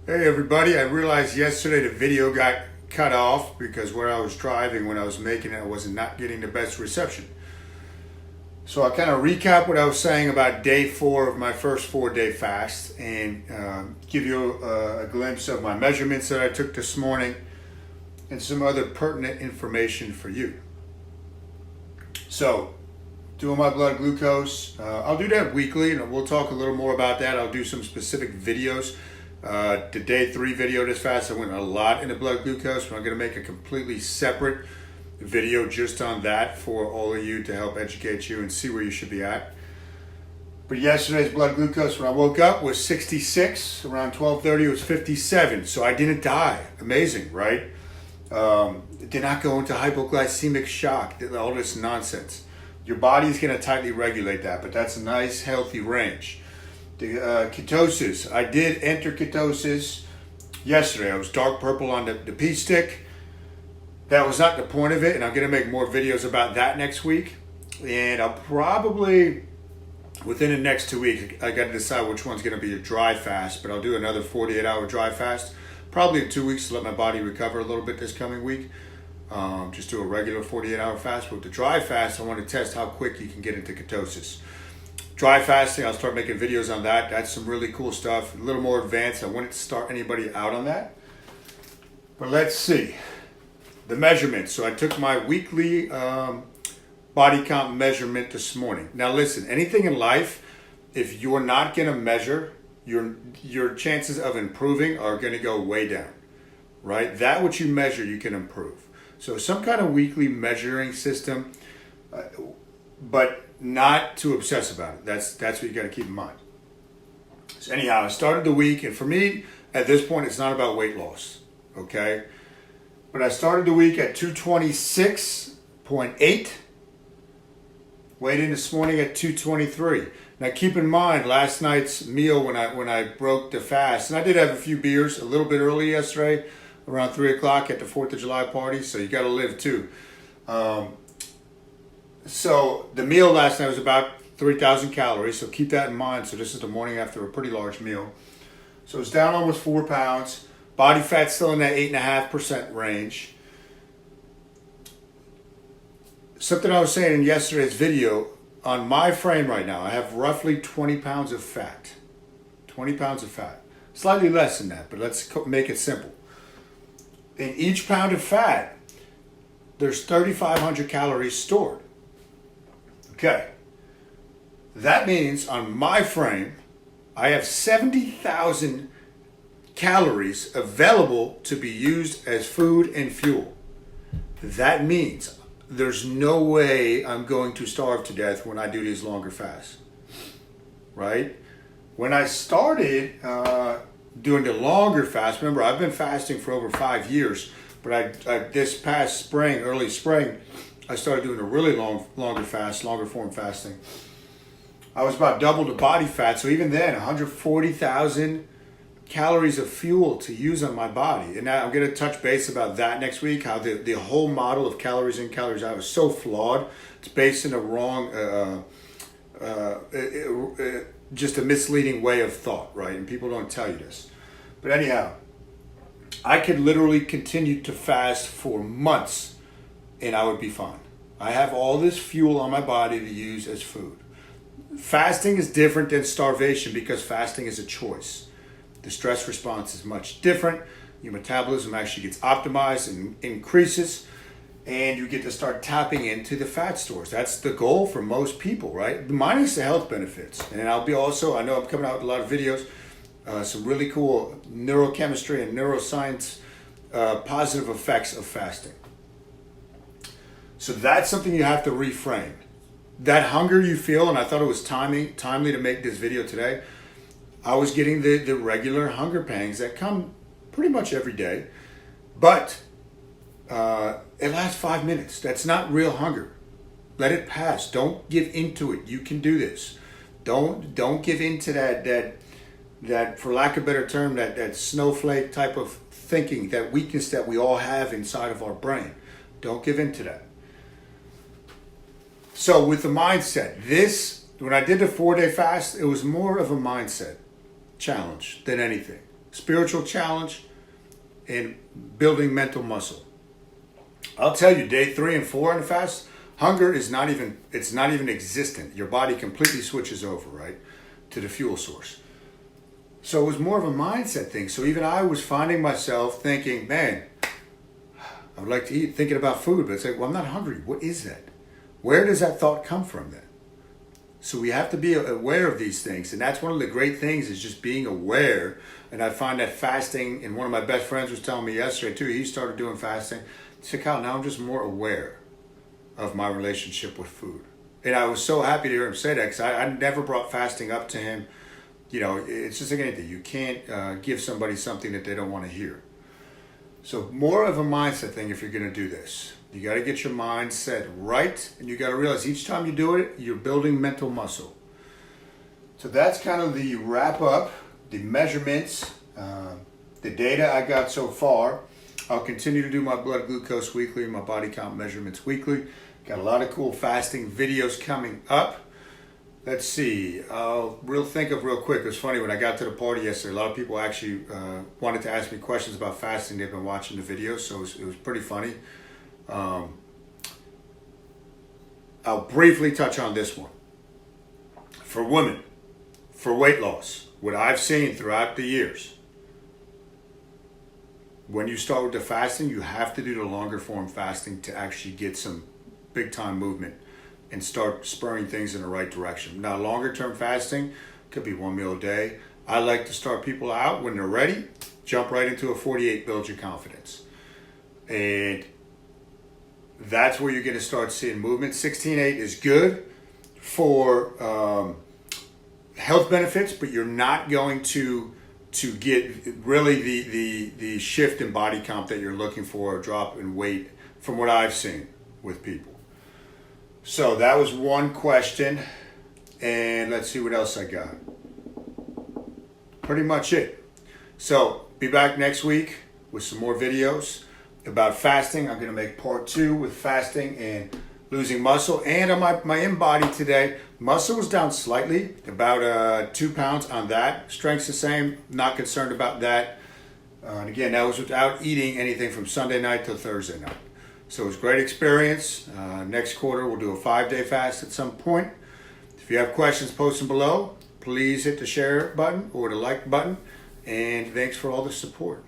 Hey everybody, I realized yesterday the video got cut off because where I was driving when I was making it, I was not getting the best reception. So I'll kind of recap what I was saying about day 4 of my first 4-day fast and give you a glimpse of my measurements that I took this morning and some other pertinent information for you. So, doing my blood glucose, I'll do that weekly and we'll talk a little more about that. I'll do some specific videos. The day 3 video this fast, I went a lot into blood glucose, but I'm going to make a completely separate video just on that for all of you to help educate you and see where you should be at. But yesterday's blood glucose when I woke up was 66, around 12:30 it was 57, so I didn't die. Amazing, right? Did not go into hypoglycemic shock, all this nonsense. Your body's going to tightly regulate that, but that's a nice healthy range. The ketosis, I did enter ketosis yesterday. I was dark purple on the pee stick. That was not the point of it, and I'm going to make more videos about that next week. And I'll probably, within the next 2 weeks, I got to decide which one's going to be a dry fast, but I'll do another 48-hour dry fast, probably in 2 weeks to let my body recover a little bit this coming week. Just do a regular 48-hour fast. But with the dry fast, I want to test how quick you can get into ketosis. Dry fasting, I'll start making videos on that. That's some really cool stuff, a little more advanced. I wouldn't start anybody out on that. But let's see. The measurements. So I took my weekly body count measurement this morning. Now listen, anything in life, if you're not going to measure, your chances of improving are going to go way down, right? That which you measure, you can improve. So some kind of weekly measuring system, but not too obsess about it. That's what you got to keep in mind. So anyhow, I started the week, and for me, at this point, it's not about weight loss, okay? But I started the week at 226.8. Weighed in this morning at 223. Now keep in mind, last night's meal when I broke the fast, and I did have a few beers a little bit early yesterday, around 3 o'clock at the 4th of July party, so you got to live too. So the meal last night was about 3,000 calories, so keep that in mind. So this is the morning after a pretty large meal. So it's down almost 4 pounds. Body fat still in that 8.5% range. Something I was saying in yesterday's video, on my frame right now, I have roughly 20 pounds of fat. 20 pounds of fat. Slightly less than that, but let's make it simple. In each pound of fat, there's 3,500 calories stored. Okay, that means on my frame, I have 70,000 calories available to be used as food and fuel. That means there's no way I'm going to starve to death when I do these longer fasts, right? When I started doing the longer fast, remember I've been fasting for over 5 years, but I this past spring, early spring, I started doing a really longer fast, longer form fasting. I was about double the body fat, so even then, 140,000 calories of fuel to use on my body. And now I'm going to touch base about that next week, how the whole model of calories in, calories out is so flawed. It's based in a wrong, just a misleading way of thought, right? And people don't tell you this. But anyhow, I could literally continue to fast for months and I would be fine. I have all this fuel on my body to use as food. Fasting is different than starvation because fasting is a choice. The stress response is much different. Your metabolism actually gets optimized and increases, and you get to start tapping into the fat stores. That's the goal for most people, right? Minus the health benefits. And I'll be also, I know I'm coming out with a lot of videos, some really cool neurochemistry and neuroscience positive effects of fasting. So that's something you have to reframe. That hunger you feel, and I thought it was timely to make this video today, I was getting the regular hunger pangs that come pretty much every day, but it lasts 5 minutes. That's not real hunger. Let it pass. Don't give into it. You can do this. Don't give into that for lack of a better term, that snowflake type of thinking, that weakness that we all have inside of our brain. Don't give into that. So with the mindset, when I did the 4-day fast, it was more of a mindset challenge than anything. spiritual challenge, and building mental muscle. I'll tell you, day 3 and 4 in the fast, hunger is not even existent. Your body completely switches over, right, to the fuel source. So it was more of a mindset thing. So even I was finding myself thinking, man, I would like to eat, thinking about food, but it's like, well, I'm not hungry. What is that? Where does that thought come from then? So we have to be aware of these things. And that's one of the great things, is just being aware. And I find that fasting, and one of my best friends was telling me yesterday too, he started doing fasting. He said, Kyle, now I'm just more aware of my relationship with food. And I was so happy to hear him say that, because I never brought fasting up to him. You know, it's just like anything. You can't give somebody something that they don't want to hear. So more of a mindset thing if you're going to do this. You got to get your mindset right, and you got to realize each time you do it, you're building mental muscle. So that's kind of the wrap up, the measurements, the data I got so far. I'll continue to do my blood glucose weekly, my body count measurements weekly. Got a lot of cool fasting videos coming up. Let's see. I'll think of real quick. It was funny when I got to the party yesterday. A lot of people actually wanted to ask me questions about fasting. They've been watching the videos, so it was pretty funny. I'll briefly touch on this one. For women, for weight loss, what I've seen throughout the years, when you start with the fasting, you have to do the longer form fasting to actually get some big time movement and start spurring things in the right direction. Now, longer term fasting could be 1 meal a day. I like to start people out when they're ready, jump right into a 48, build your confidence. And that's where you're going to start seeing movement. 16-8 is good for health benefits, but you're not going to get really the shift in body count that you're looking for, a drop in weight from what I've seen with people. So that was one question, and let's see what else I got. Pretty much it. So be back next week with some more videos about fasting. I'm going to make part 2 with fasting and losing muscle. And on my in-body today, muscle was down slightly, about 2 pounds on that. Strength's the same, not concerned about that. And again, that was without eating anything from Sunday night till Thursday night. So it was a great experience. Next quarter, we'll do a 5-day fast at some point. If you have questions, post them below. Please hit the share button or the like button. And thanks for all the support.